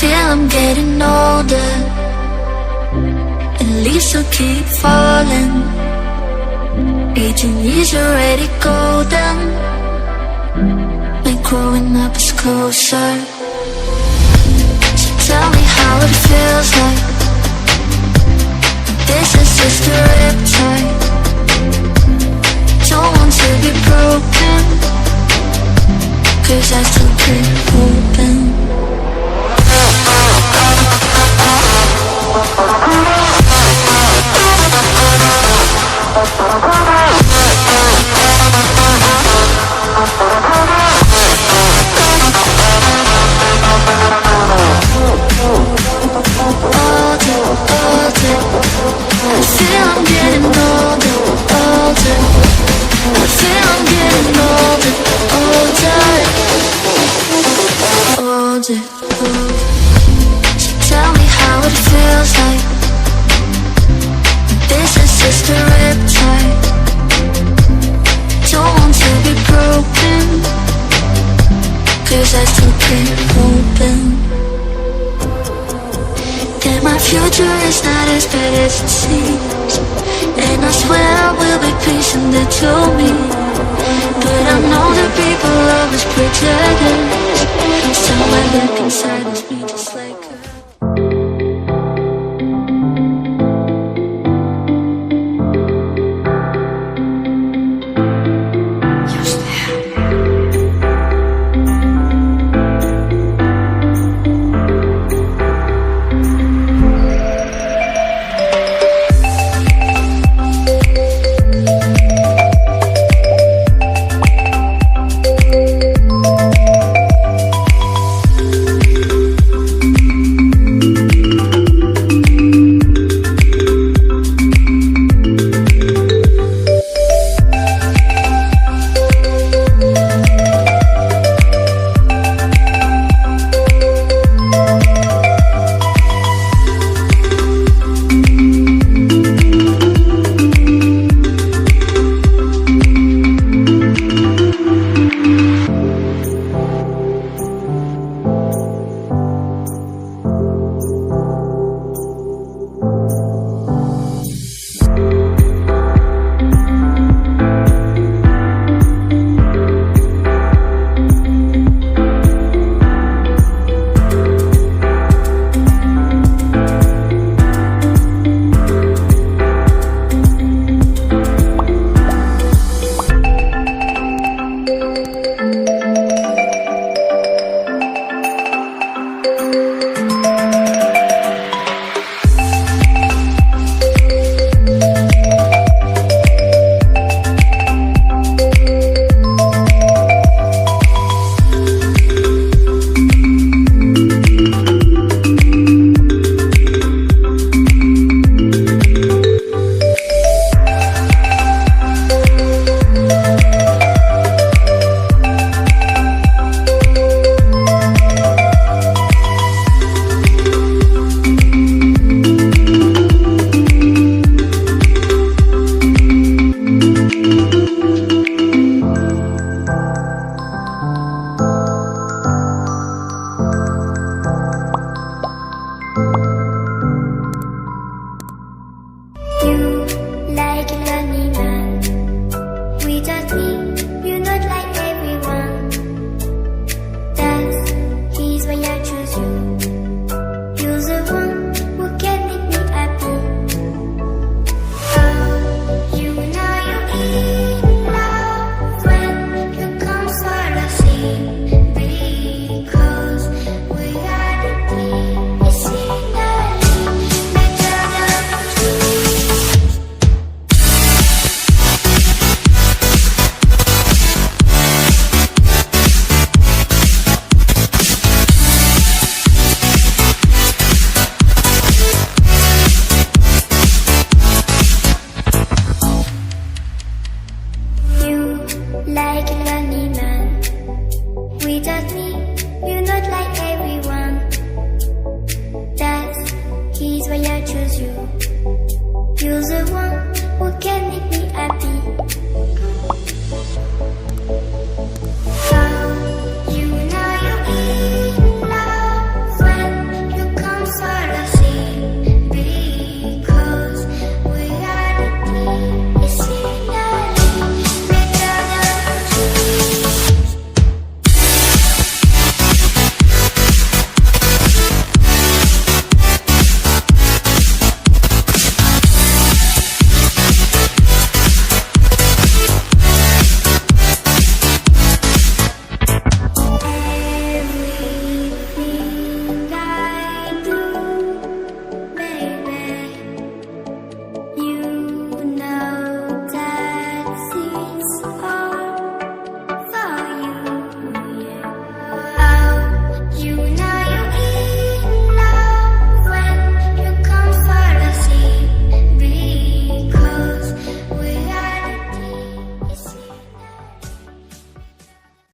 feel I'm getting older, and leaves will keep falling. Aging is already golden, like growing up is closer. So tell me how it feels like. This is just a riptide. Don't want to be broken, 'cause I still keep hoping. I feel I'm getting older, older. I feel I'm getting older, older, older, older. So tell me how it feels like. This is just a riptide. Don't want to be broken, 'cause I still keep hoping that my future is not as bad as it seems. And I swear I will be patient, they told me. But I know that people always prejudice.